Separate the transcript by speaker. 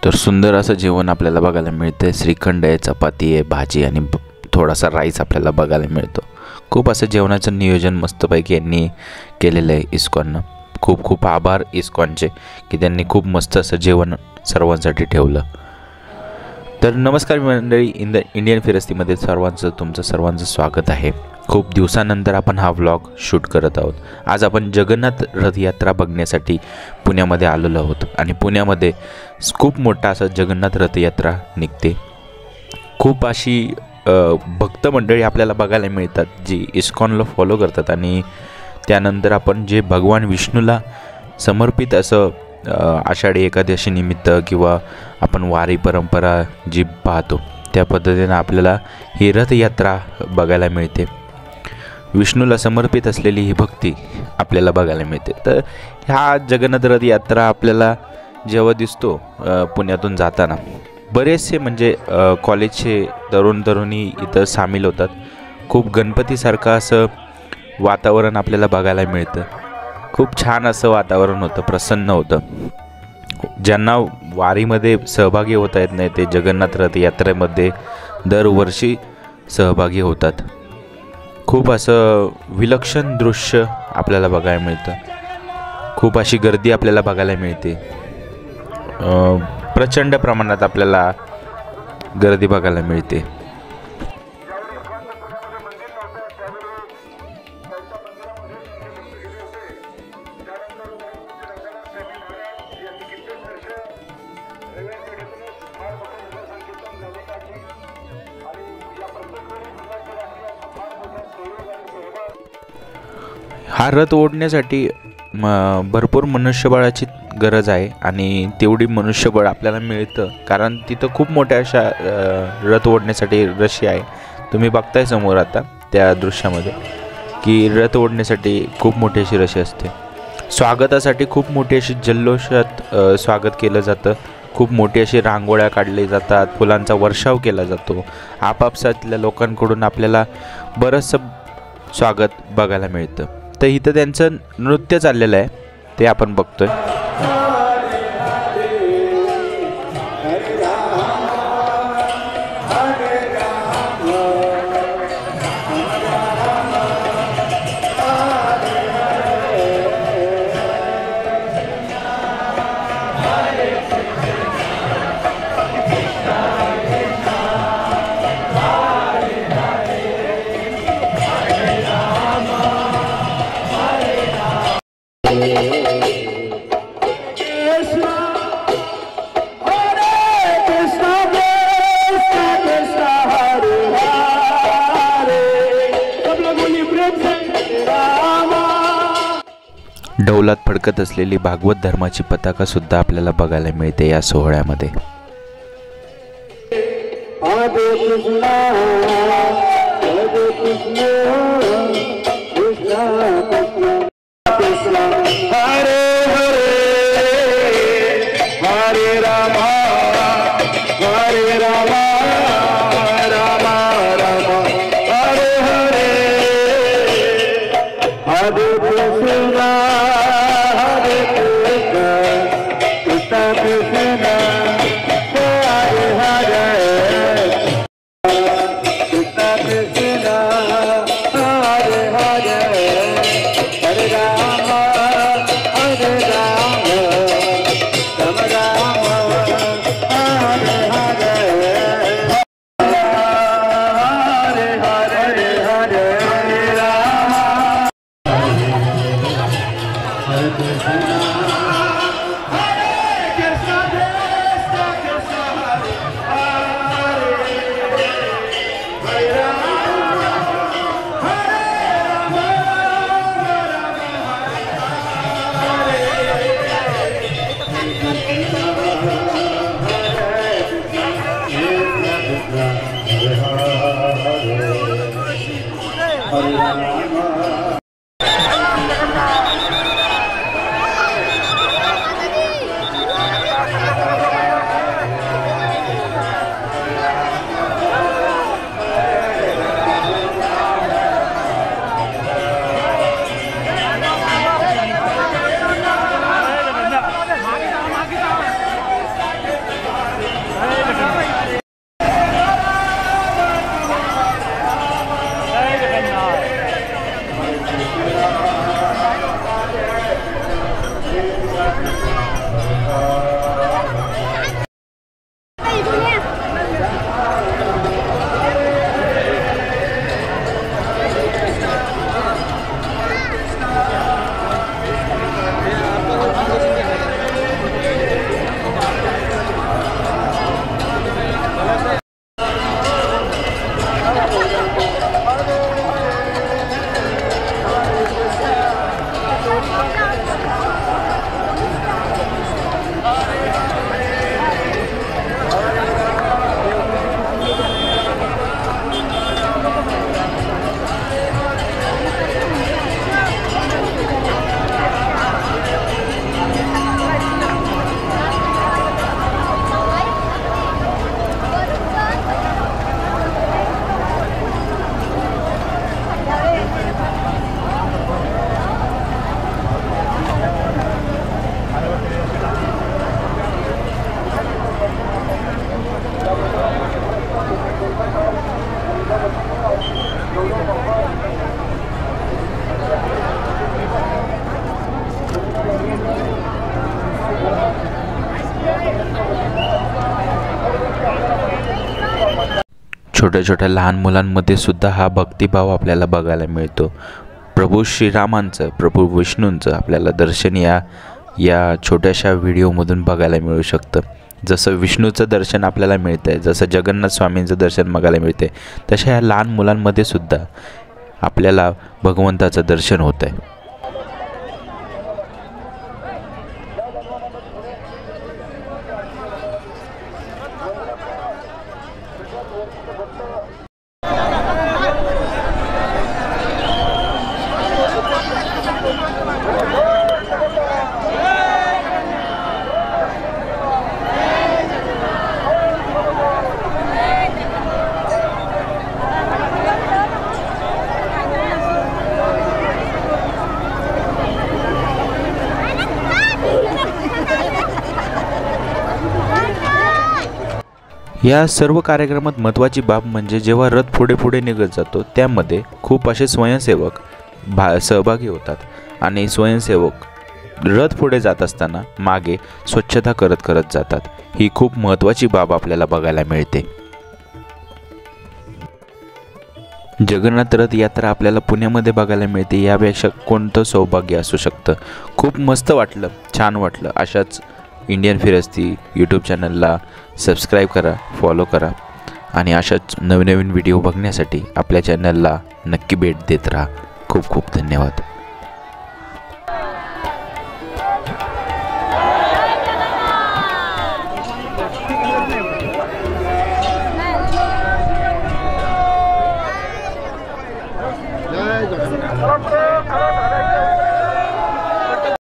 Speaker 1: तर सुंदर असं जेवण आपल्याला बघायला मिळतं. श्रीखंड आहे, चपाती आहे, भाजी आणि थोडासा राईस आपल्याला बघायला मिळतो. खूप असं जेवणाचं नियोजन मस्तपैकी यांनी केलेलं आहे इस्कॉननं. खूप खूप आभार इस्कॉनचे की त्यांनी खूप मस्त असं जेवण सर्वांसाठी ठेवलं. तर नमस्कार मंडळी, इंडियन फिरस्तीमध्ये तुमचं सर्वांचं स्वागत आहे. खूप दिवसानंतर आपण हा व्लॉग शूट करत आहोत. आज आपण जगन्नाथ रथयात्रा बघण्यासाठी पुण्यामध्ये आलेलो आहोत आणि पुण्यामध्ये खूप मोठा असा जगन्नाथ रथयात्रा निघते. खूप अशी भक्त मंडळी आपल्याला बघायला मिळतात जी इस्कॉनला फॉलो करतात आणि त्यानंतर आपण जे भगवान विष्णूला समर्पित असं आषाढी एकादशी निमित्त किंवा आपण वारी परंपरा जी पाहतो त्या पद्धतीनं आपल्याला ही रथयात्रा बघायला मिळते. विष्णूला समर्पित असलेली ही भक्ती आपल्याला बघायला मिळते. तर ह्या जगन्नाथ रथयात्रा आपल्याला जेव्हा दिसतो पुण्यातून जाताना बरेचसे म्हणजे कॉलेजचे तरुणी इथं सामील होतात. खूप गणपतीसारखं असं वातावरण आपल्याला बघायला मिळतं. खूप छान असं वातावरण होतं, प्रसन्न होतं. ज्यांना वारीमध्ये सहभागी होता येत नाही ते जगन्नाथ रथयात्रेमध्ये दरवर्षी सहभागी होतात. खूप असं विलक्षण दृश्य आपल्याला बघायला मिळतं. खूप अशी गर्दी आपल्याला बघायला मिळते. प्रचंड प्रमाणात आपल्याला गर्दी बघायला मिळते. हा रथ ओढण्यासाठी भरपूर मनुष्यबळाची गरज आहे आणि तेवढी मनुष्यबळ आपल्याला मिळतं कारण तिथं खूप मोठ्या अशा रथ ओढण्यासाठी रशी आहे. तुम्ही बघताय समोर आता त्या दृश्यामध्ये की रथ ओढण्यासाठी खूप मोठी अशी रशी असते. स्वागतासाठी खूप मोठी अशी जल्लोषात स्वागत केलं जातं. खूप मोठी अशी रांगोळ्या काढल्या जातात, फुलांचा वर्षाव केला जातो. आपापसातल्या लोकांकडून आपल्याला बरंचसं स्वागत बघायला मिळतं. तर इथं त्यांचं नृत्य चाललेलं आहे ते आपण बघतोय. डौलात फडकत असलेली भागवत धर्माची पताका सुद्धा आपल्याला बघायला मिळते या सोहळ्यामध्ये. छोट्या छोट्या लहान मुलांमध्ये सुद्धा हा भक्तिभाव आपल्याला बघायला मिळतो। प्रभू श्रीरामांचं, प्रभू विष्णूंचं आपल्याला दर्शन या छोट्याशा व्हिडिओमधून बघायला मिळू शकतं। जसं विष्णूचं दर्शन आपल्याला मिळतं आहे, जसं जगन्नाथ स्वामींचं दर्शन बघायला मिळते, तशा ह्या लहान मुलांमध्ये सुद्धा आपल्याला भगवंताचं दर्शन होतं आहे। या सर्व कार्यक्रमात महत्त्वाची बाब म्हणजे जेव्हा रथ पुढे पुढे निघत जातो त्यामध्ये खूप असे स्वयंसेवक सहभागी होतात आणि स्वयंसेवक रथ पुढे जात असताना मागे स्वच्छता करत जातात। ही खूप महत्त्वाची बाब आपल्याला बघायला मिळते। जगन्नाथ रथ यात्रा आपल्याला पुण्यामध्ये बघायला मिळते, यापेक्षा कोणतं सौभाग्य असू शकतं। खूप मस्त वाटलं, छान वाटलं। अशाच इंडियन फिरस्ती यूट्यूब चॅनलला सबस्क्राईब करा, फॉलो करा आणि अशाच नवीन व्हिडिओ बघण्यासाठी आपल्या चॅनलला नक्की भेट देत राहा। खूप खूप धन्यवाद।